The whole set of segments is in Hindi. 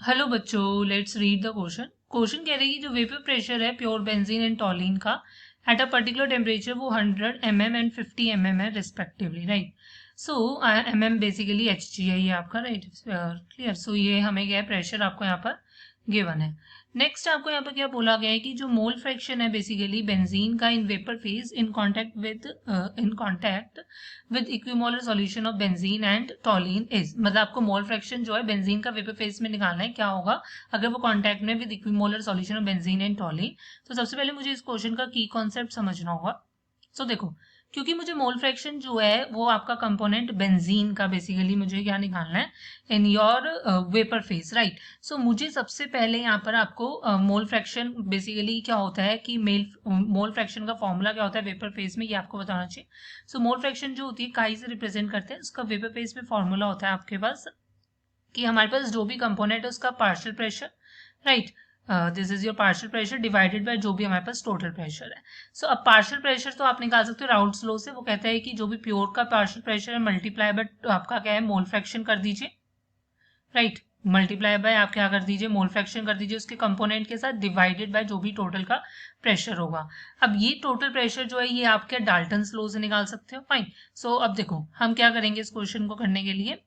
हेलो बच्चों, let's read the question. Question कह रहे हैं कि जो वेपर प्रेशर है प्योर बेंजीन एंड टॉलिन का एट अ पर्टिकुलर टेम्परेचर वो 100 mm एंड 50 mm है रिस्पेक्टिवली, राइट। सो mm बेसिकली Hg है ये आपका, राइट, क्लियर। सो ये हमें क्या है, प्रेशर आपको यहाँ पर गिवन है। नेक्स्ट आपको यहाँ पर क्या बोला गया है कि जो मोल फ्रैक्शन है बेसिकली बेंजीन का in vapour phase in contact with equimolar solution of benzene and टॉलिन is, मतलब आपको मोल फ्रैक्शन जो है बेंजीन का वेपर फेज में निकालना है, क्या होगा अगर वो कांटेक्ट में with equimolar solution of benzene and टॉलिन। तो सबसे पहले मुझे इस क्वेश्चन का की कॉन्सेप्ट समझना होगा। सो देखो, क्योंकि मुझे मोल फ्रैक्शन जो है वो आपका कंपोनेंट बेंजीन का बेसिकली मुझे क्या निकालना है in your vapour phase, right. So मुझे सबसे पहले यहाँ पर आपको मोल फ्रैक्शन बेसिकली क्या होता है कि मोल फ्रैक्शन का फॉर्मूला क्या होता है वेपर फेज में, ये आपको बताना चाहिए। सो मोल फ्रैक्शन जो होती है काई से रिप्रेजेंट करते हैं, उसका वेपर फेज में फॉर्मूला होता है आपके पास कि हमारे पास जो भी कंपोनेंट है उसका partial pressure, right, this is your partial pressure divided by जो भी हमारे पास टोटल प्रेशर है। सो अब पार्शियल प्रेशर तो आप निकाल सकते हो राउल्ट्स लॉ से। वो कहता है कि जो भी प्योर का पार्शियल प्रेशर है मल्टीप्लाई बाय आपका क्या है मोल फ्रैक्शन कर दीजिए, राइट। मल्टीप्लाई बाय आप क्या कर दीजिए, मोल फ्रैक्शन कर दीजिए उसके कंपोनेंट के साथ, डिवाइडेड बाय जो भी टोटल का प्रेशर होगा। अब ये टोटल प्रेशर जो है ये आप क्या डाल्टन्स लॉ से निकाल सकते हो, फाइन। सो अब देखो हम क्या करेंगे इस क्वेश्चन को करने के लिए।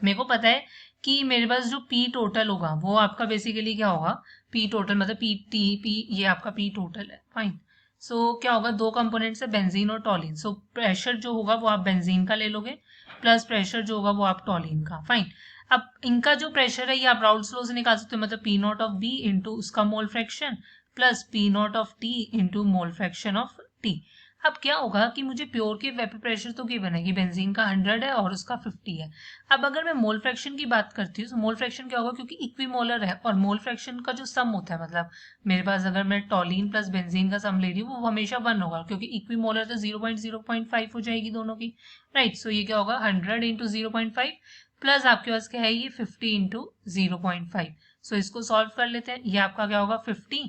मेरे को पता है कि मेरे पास जो पी टोटल होगा वो आपका बेसिकली क्या होगा, पी टोटल मतलब पी टी पी, ये आपका पी टोटल है, फाइन। सो क्या होगा, दो कंपोनेंट्स है बेंजीन और टॉलिन। सो प्रेशर जो होगा वो आप बेंजीन का ले लोगे प्लस प्रेशर जो होगा वो आप टॉलिन का, फाइन। अब इनका जो प्रेशर है ये आप राउल्ट्स लॉ से निकाल सकते हो, मतलब P naught of B into उसका mole fraction plus P naught of T into mole fraction of T. अब क्या होगा कि मुझे प्योर के वेपर प्रेशर तो गिवन है कि बेंजीन का 100 है और उसका 50 है। अब अगर मैं मोल फ्रैक्शन की बात करती हूँ तो मोल फ्रैक्शन क्या होगा, क्योंकि इक्विमोलर है और मोल फ्रैक्शन का जो सम होता है, मतलब मेरे पास अगर मैं टॉलिन प्लस बेंजीन का सम ले रही हूँ वो हमेशा 1 होगा, क्योंकि इक्विमोलर तो 0.05 हो जाएगी दोनों की, राइट। सो ये क्या होगा 100 इंटू 0.5 प्लस आपके पास क्या है ये 50 इंटू 0.5। सो इसको सॉल्व कर लेते हैं, ये आपका क्या होगा 50,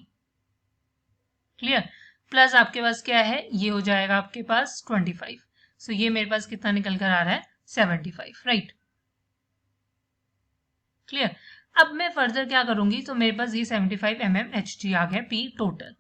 क्लियर, प्लस आपके पास क्या है ये हो जाएगा आपके पास 25। सो ये मेरे पास कितना निकल कर आ रहा है 75, राइट, क्लियर। अब मैं फर्दर क्या करूंगी, तो मेरे पास ये 75 mm Hg आ गया पी टोटल।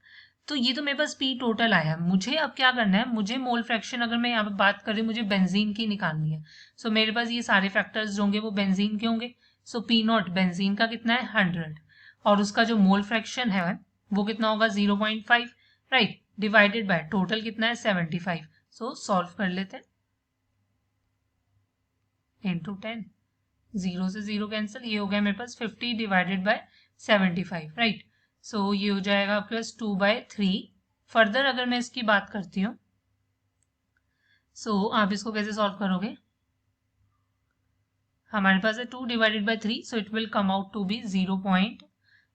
तो ये तो मेरे पास पी टोटल आया, मुझे अब क्या करना है, मुझे मोल फ्रैक्शन अगर मैं यहाँ पे बात कर रही हूँ मुझे बेंजीन की निकालनी है। सो मेरे पास ये सारे फैक्टर्स जो होंगे वो बेंजीन के होंगे। सो पी नॉट बेंजीन का कितना है 100 और उसका जो मोल फ्रैक्शन है वो कितना होगा 0.5, राइट, डिवाइडेड बाय टोटल कितना है 75। सो सॉल्व कर लेते हैं, इंटू 10, 0 से 0 कैंसिल, ये हो गया मेरे पास 50 डिवाइडेड बाय 75, राइट। सो ये हो जाएगा आपके पास 2/3। फर्दर अगर मैं इसकी बात करती हूँ आप इसको कैसे सॉल्व करोगे, हमारे पास है 2 divided by 3, so it will come out to be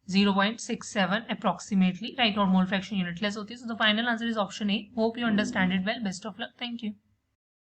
0.67 approximately, right. और मोल फ्रैक्शन यूनिटलेस होती है। So the final answer is option A. Hope you understand it well. Best of luck, thank you.